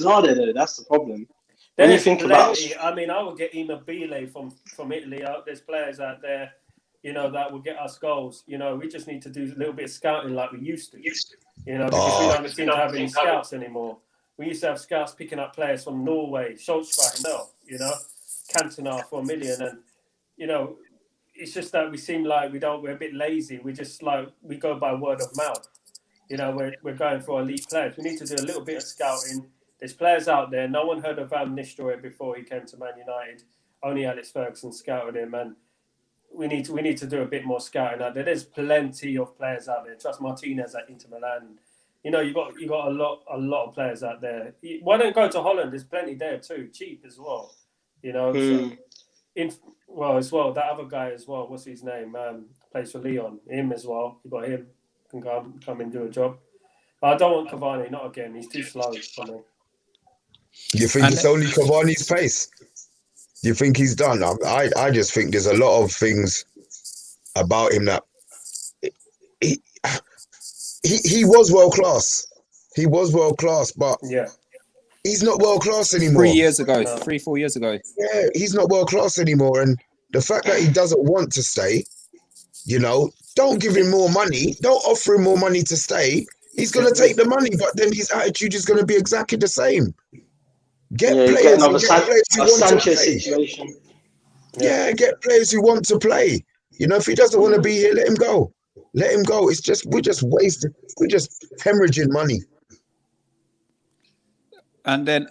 are there, though? That's the problem. When you think about, I mean, I would get Immobile from Italy. There's players out there, that will get us goals. We just need to do a little bit of scouting like we used to. Because we don't seem to have any scouts anymore. We used to have scouts picking up players from Norway, Solskjaer himself, Cantona for $1 million, and it's just that we seem like we're a bit lazy. We just we go by word of mouth. we're going for elite players. We need to do a little bit of scouting. There's players out there. No one heard of Van Nistelrooy before he came to Man United. Only Alex Ferguson scouted him, and we need to do a bit more scouting out there. There's plenty of players out there. Trust Martinez at Inter Milan. You got a lot of players out there. Why don't go to Holland? There's plenty there too, cheap as well. So as well that other guy as well. What's his name? Plays for Lyon. Him as well. You got him can come and do a job. But I don't want Cavani. Not again. He's too slow for me. You think it's only Cavani's pace? You think he's done? I just think there's a lot of things about him that he was world class. He was world class, but he's not world class anymore. 3 years ago, 4 years ago. Yeah, he's not world class anymore. And the fact that he doesn't want to stay, don't give him more money. Don't offer him more money to stay. He's going to take the money, but then his attitude is going to be exactly the same. Get players who want to play. Situation. Yeah, get players who want to play. If he doesn't want to be here, let him go. Let him go. It's just we're just wasting. We're just hemorrhaging money. And then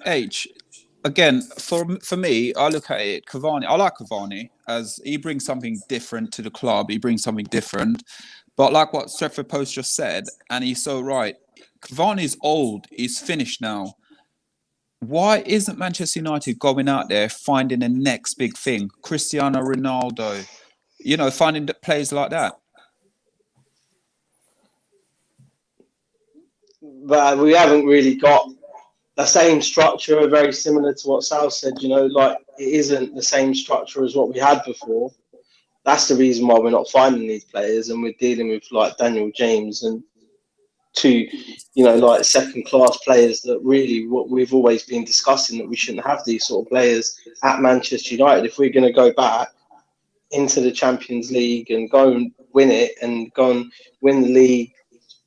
again, for me, I look at it. Cavani. I like Cavani as he brings something different to the club. He brings something different. But like what Stretford Post just said, and he's so right. Cavani's old. He's finished now. Why isn't Manchester United going out there finding the next big thing? Cristiano Ronaldo, finding players like that. But we haven't really got the same structure, very similar to what Sal said, it isn't the same structure as what we had before. That's the reason why we're not finding these players, and we're dealing with like Daniel James and two, second-class players that really what we've always been discussing, that we shouldn't have these sort of players at Manchester United. If we're going to go back into the Champions League and go and win it and go and win the league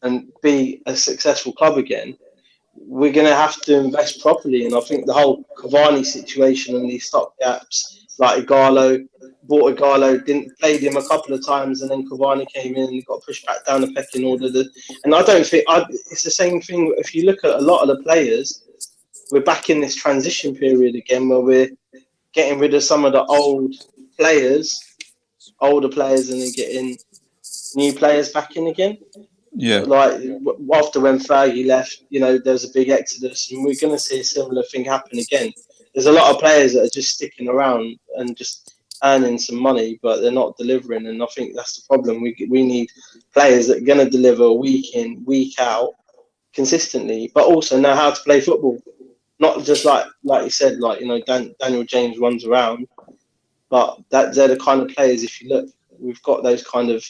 and be a successful club again, we're going to have to invest properly. And I think the whole Cavani situation and these stopgaps, like bought Igalo, played him a couple of times, and then Cavani came in and got pushed back down the pecking order. And I don't think it's the same thing. If you look at a lot of the players, we're back in this transition period again where we're getting rid of some of the older players, and then getting new players back in again. Yeah. Like after when Fergie left, there's a big exodus, and we're going to see a similar thing happen again. There's a lot of players that are just sticking around and just earning some money, but they're not delivering, and I think that's the problem. We need players that are going to deliver week in, week out, consistently, but also know how to play football. Not just like you said, Daniel James runs around, but they're the kind of players. If you look, we've got those kind of.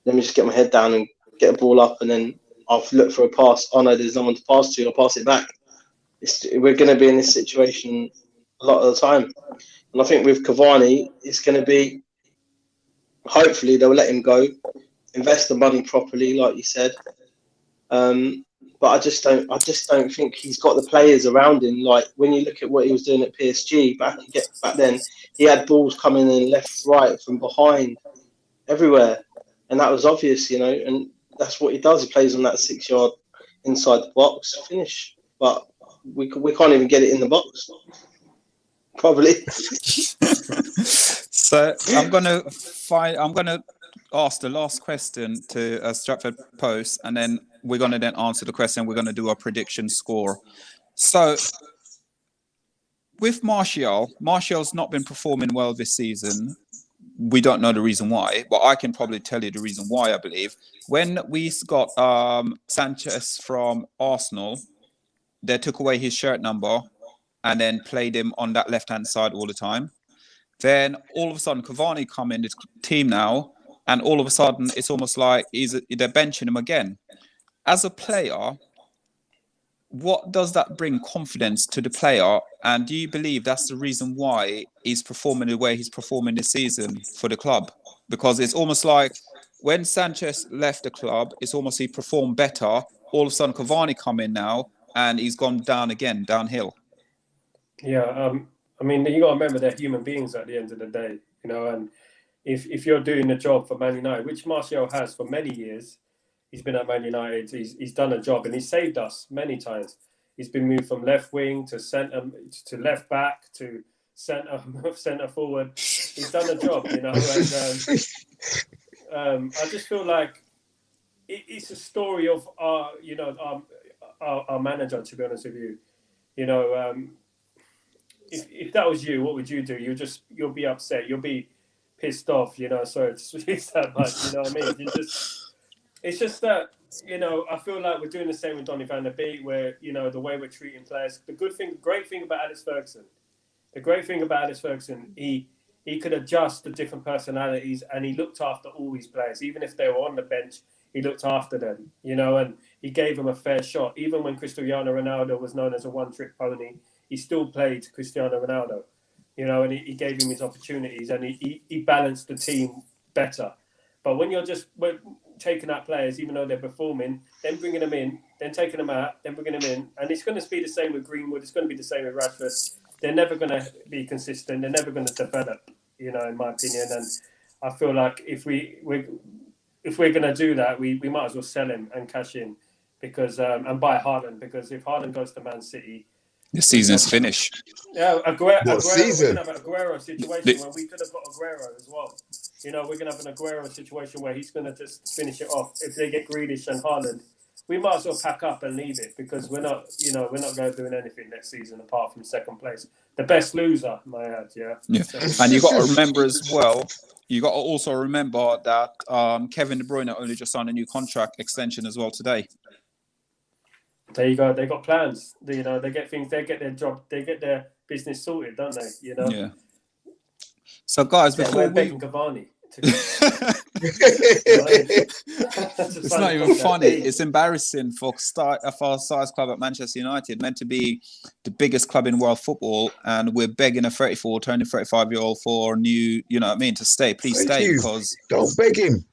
Let me just get my head down and get a ball up, and then I'll look for a pass. Oh no, there's no one to pass to. I'll pass it back. We're going to be in this situation a lot of the time. And I think with Cavani, it's going to be, hopefully they'll let him go, invest the money properly, like you said. But I just don't think he's got the players around him. Like when you look at what he was doing at PSG back then, he had balls coming in left, right, from behind, everywhere, and that was obvious, And that's what he does. He plays on that 6 yard inside the box, finish. But we can't even get it in the box. Probably. So I'm gonna ask the last question to Stratford Post, and then we're gonna answer the question. We're gonna do our prediction score. So with Martial's not been performing well this season. We don't know the reason why, but I can probably tell you the reason why. I believe when we got Sanchez from Arsenal, they took away his shirt number and then played him on that left-hand side all the time. Then all of a sudden, Cavani come in the team now, and all of a sudden, it's almost like they're benching him again. As a player, what does that bring confidence to the player? And do you believe that's the reason why he's performing the way he's performing this season for the club? Because it's almost like when Sanchez left the club, it's almost he performed better. All of a sudden, Cavani come in now, and he's gone down again, downhill. Yeah, I mean, you got to remember they're human beings at the end of the day, and if you're doing the job for Man United, which Martial has for many years, He's been at Man United. He's done a job, and he's saved us many times. He's been moved from left wing to centre, to left back, to centre forward. He's done a job, you know. And I just feel like it's a story of our manager. To be honest with you, you know, if that was you, what would you do? You'll be upset. You'll be pissed off. You know, sorry to use that much. You know what I mean? It's just that, you know, I feel like we're doing the same with Donny van der Beek, where, you know, the way we're treating players. The great thing about Alex Ferguson, he could adjust to different personalities, and he looked after all his players. Even if they were on the bench, he looked after them, you know, and he gave them a fair shot. Even when Cristiano Ronaldo was known as a one-trick pony, he still played Cristiano Ronaldo, you know, and he gave him his opportunities, and he balanced the team better. But when you're just taking out players, even though they're performing, then bringing them in, then taking them out, then bringing them in. And it's going to be the same with Greenwood. It's going to be the same with Rashford. They're never going to be consistent. They're never going to develop, you know, in my opinion. And I feel like if we're going to do that, we might as well sell him and cash in, because and buy Haaland, because if Haaland goes to Man City, the season's finished. Yeah, Aguero season? We're going to have an Aguero situation where we could have got Aguero as well. You know, we're going to have an Aguero situation where he's going to just finish it off. If they get Grealish and Haaland, we might as well pack up and leave it, because we're not going to do anything next season apart from second place. The best loser, my add, yeah. So, And you got to remember as well, you got to also remember that Kevin De Bruyne only just signed a new contract extension as well today. there you go. They got plans. You know, they get things. They get their job. They get their business sorted, don't they? You know. Yeah. So, guys, before we're we... begging Cavani. It's not even funny. It's embarrassing for our size club at Manchester United, meant to be the biggest club in world football, and we're begging a 34, turning 35-year-old for a new, you know what I mean, to stay. Please stay, because don't beg him.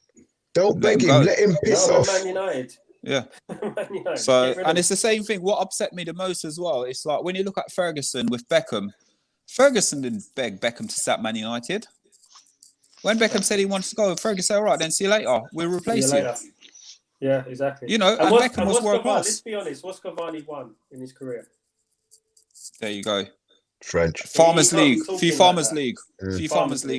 Don't beg him. Let him piss off. Man United. Yeah. Man United. So, and it's the same thing. What upset me the most as well, it's like when you look at Ferguson with Beckham, Ferguson didn't beg Beckham to sack Man United. When Beckham said he wanted to go, Ferguson said, all right, then see you later. We'll replace you. Yeah, exactly. You know, and Beckham was world class. Let's be honest, what's Cavani won in his career? There you go. French. Farmers League. Few Farmers League,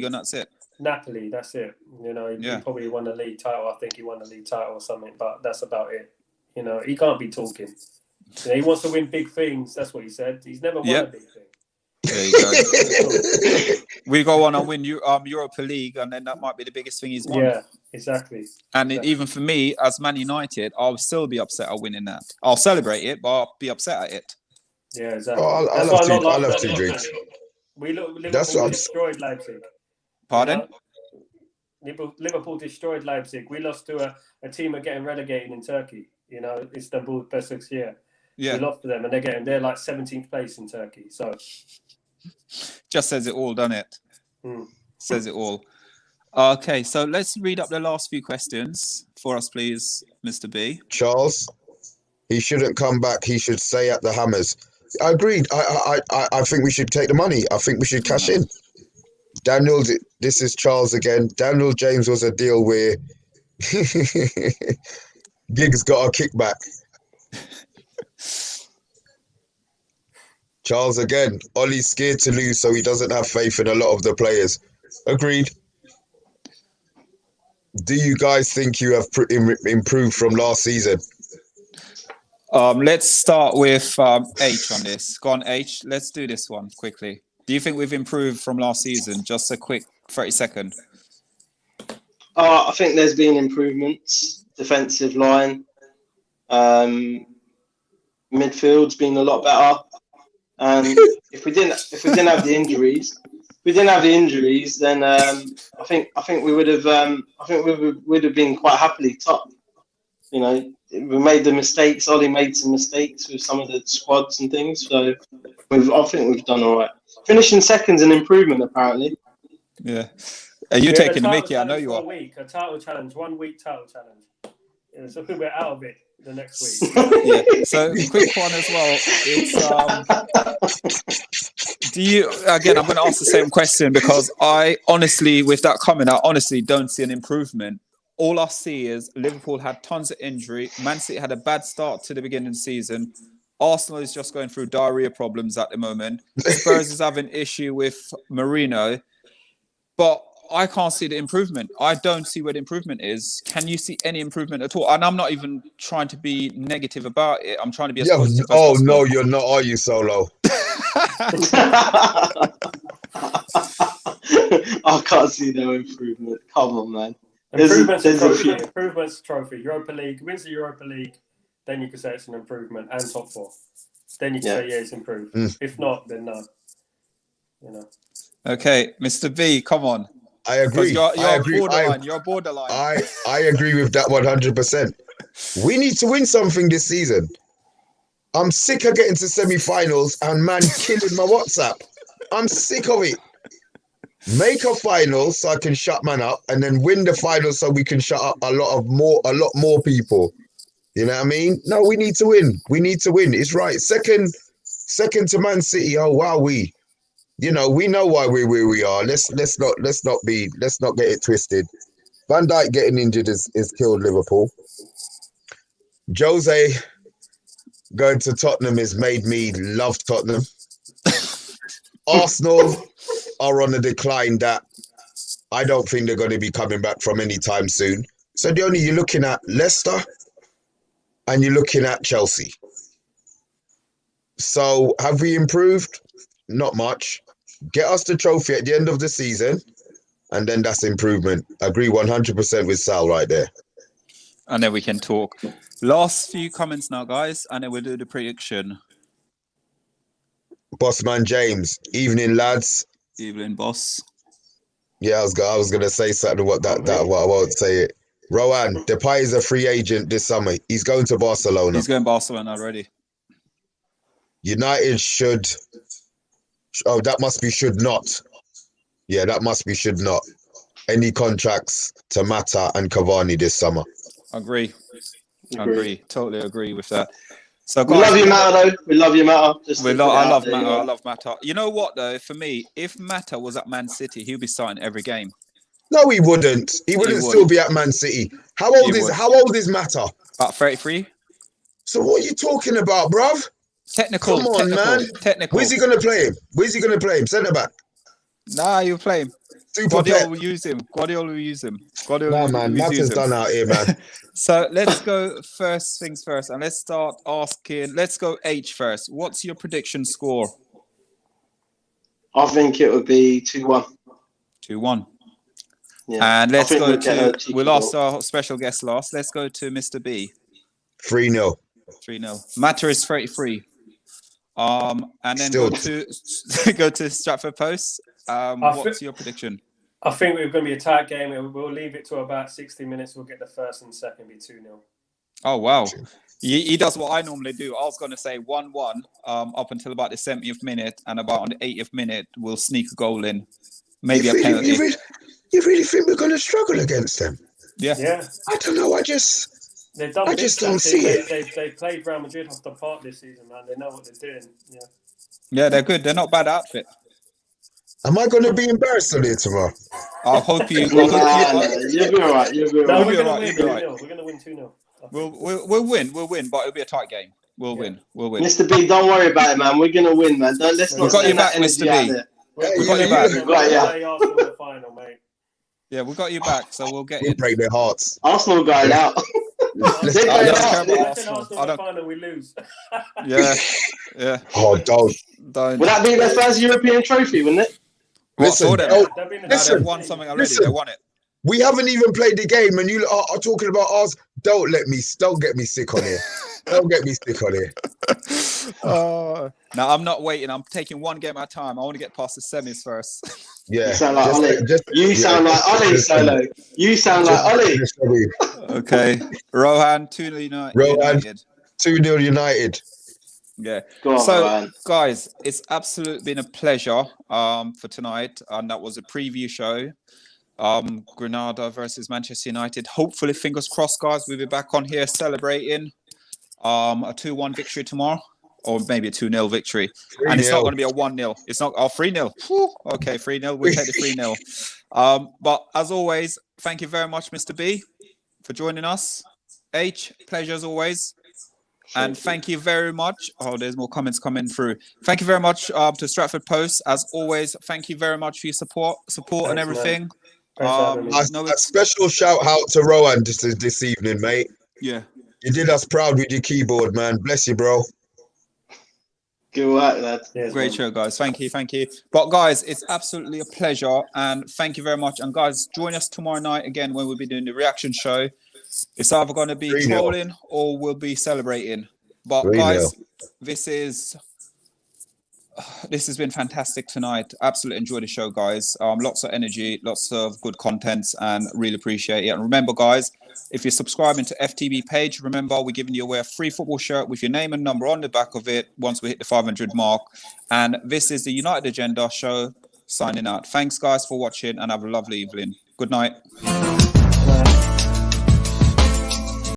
and that's it. Napoli, that's it. You know, he probably won the league title. I think he won the league title or something, but that's about it. You know, he can't be talking. You know, he wants to win big things. That's what he said. He's never won a big thing. There you go. We go on and win Europa League, and then that might be the biggest thing he's won. Yeah, exactly. And even for me, as Man United, I'll still be upset at winning that. I'll celebrate it, but I'll be upset at it. Yeah, exactly. Oh, I love to drink. Liverpool destroyed Leipzig. Pardon? You know? Liverpool destroyed Leipzig. We lost to a team are getting relegated in Turkey. You know, Istanbul Başakşehir. Yeah. We lost to them, and they're like 17th place in Turkey. So just says it all, doesn't it? Says it all. Okay, so let's read up the last few questions for us, please, Mr. B. Charles, he shouldn't come back. He should stay at the Hammers. I agreed. I think we should take the money. I think we should cash in. Daniel, this is Charles again. Daniel James was a deal where Giggs got a kickback. Charles again. Ollie's scared to lose, so he doesn't have faith in a lot of the players. Agreed. Do you guys think you have improved from last season? Let's start with H on this. Go on, H. Let's do this one quickly. Do you think we've improved from last season? Just a quick 30-second. I think there's been improvements. Defensive line, midfield's been a lot better. And if we didn't have the injuries, then I think we would have been quite happily top. You know, we made the mistakes. Ollie made some mistakes with some of the squads and things. So I think we've done all right. Finishing second's an improvement, apparently. Yeah. Are you taking the mickey? I know you are. A title challenge, 1 week title challenge. Yeah, so we're out of it the next week. Yeah. So quick one as well. It's do you again? I'm going to ask the same question because I honestly, with that comment, I honestly don't see an improvement. all I see is Liverpool had tons of injury. Man City had a bad start to the beginning of the season. Arsenal is just going through diarrhea problems at the moment. Spurs is having issue with Mourinho. But I can't see the improvement. I don't see where the improvement is. Can you see any improvement at all? And I'm not even trying to be negative about it. I'm trying to be as positive as possible. No, you're not, are you, Solo? I can't see no improvement. Come on, man. Improvements trophy. Europa League, wins the Europa League, then you can say it's an improvement, and top 4. Then you can say, yeah, it's improved. If not, then no. You know. Okay, Mr. B, come on. I agree. You're borderline. I agree with that 100%. We need to win something this season. I'm sick of getting to semi-finals and man killing my WhatsApp. I'm sick of it. Make a final so I can shut man up, and then win the final so we can shut up a lot more people. You know what I mean? No, we need to win. We need to win. It's right. Second to Man City. Oh wow, we know why we're where we are. Let's not get it twisted. Van Dijk getting injured is killed Liverpool. Jose going to Tottenham has made me love Tottenham. Arsenal are on a decline that I don't think they're going to be coming back from anytime soon. So you're looking at Leicester and you're looking at Chelsea. So have we improved? Not much. Get us the trophy at the end of the season, and then that's improvement. Agree 100% with Sal right there. And then we can talk. Last few comments now, guys, and then we'll do the prediction. Bossman James, evening lads. Evening, boss. Yeah, I was gonna say something. What I won't say it. Rowan, Depay is a free agent this summer. He's going to Barcelona. He's going to Barcelona already. United should. Oh, that must be should not. Yeah, that must be should not. Any contracts to Mata and Cavani this summer. Agree. Totally agree with that. So guys, we love you, Mata, though. We love you, Mata. I love Mata. You know what, though? For me, if Mata was at Man City, he'd be starting every game. No, he wouldn't. He wouldn't still be at Man City. How old is Mata? About 33. So what are you talking about, bruv? Technical. Come on, man. Technical. Where's he gonna play him? Centre back. Nah, you'll play him. Guardiola will use him. Nah, man. Mata's done out here, man. So let's go first things first, and let's start asking. Let's go H first. What's your prediction score? I think it would be 2-1. 2-1. Yeah. And let's go to. We'll ask our special guest last. Let's go to Mr. B. 3-0. 3-0. Mata is 33. And then go to Stratford Post. What's your prediction? I think we're going to be a tight game. We'll leave it to about 60 minutes. We'll get the first and second be 2-0. Oh, wow. He does what I normally do. I was going to say 1-1 up until about the 70th minute, and about on the 80th minute, we'll sneak a goal in. Maybe a penalty. You really think we're going to struggle against them? Yeah. I don't know. I just don't see it. They played Real Madrid off the park this season, man. They know what they're doing. Yeah, they're good. They're not bad outfit. Am I going to be embarrassed on it tomorrow? I hope you. You'll be all right. We're going to win 2-0. We'll win, but it'll be a tight game. We'll win. Mr. B, don't worry about it, man. We're going to win, man. Let's not. We've got your back, Mr. B. We've got your back. The final, mate. Yeah, we've got you back, so we'll get it. it. Break their hearts. Arsenal going out. Final, we lose. Yeah. Oh, don't. Would that be their first European trophy, wouldn't it? Listen, they've won something already. They won it. We haven't even played the game, and you are talking about us. Don't get me sick on here. Don't get me sick on here. No, I'm not waiting. I'm taking one game at a time. I want to get past the semis first. Yeah. You sound like Ollie. You sound like Ollie, Solo. You sound like Ollie. Okay. Rohan, 2-0 United. 2-0 United. Yeah. Go on, man. Guys, it's absolutely been a pleasure for tonight. And that was a preview show. Granada versus Manchester United. Hopefully, fingers crossed, guys, we'll be back on here celebrating a 2-1 victory tomorrow, or maybe a 2-0 victory. 3-0. And it's not going to be a 1-0. It's not 3-0. Okay, 3-0. We'll take the 3-0. But as always, thank you very much, Mr. B. for joining us. H, pleasure as always. And thank you very much. Oh, there's more comments coming through. Thank you very much to Stratford Post. As always, thank you very much for your support Thanks, and everything. Thanks for having me. A special shout out to Rowan this evening, mate. Yeah. You did us proud with your keyboard, man. Bless you, bro. Good work, lad. Cheers, Great man. show, guys. Thank you. But guys, it's absolutely a pleasure, and thank you very much. And guys, join us tomorrow night again when we'll be doing the reaction show. It's either going to be 3-0. trolling or we'll be celebrating. But 3-0. guys, this has been fantastic tonight. Absolutely enjoyed the show, guys. Lots of energy, lots of good contents, and really appreciate it. And remember, guys, if you're subscribing to FTB page, remember we're giving you away a free football shirt with your name and number on the back of it once we hit the 500 mark. And this is the United Agenda show signing out. Thanks, guys, for watching, and have a lovely evening. Good night.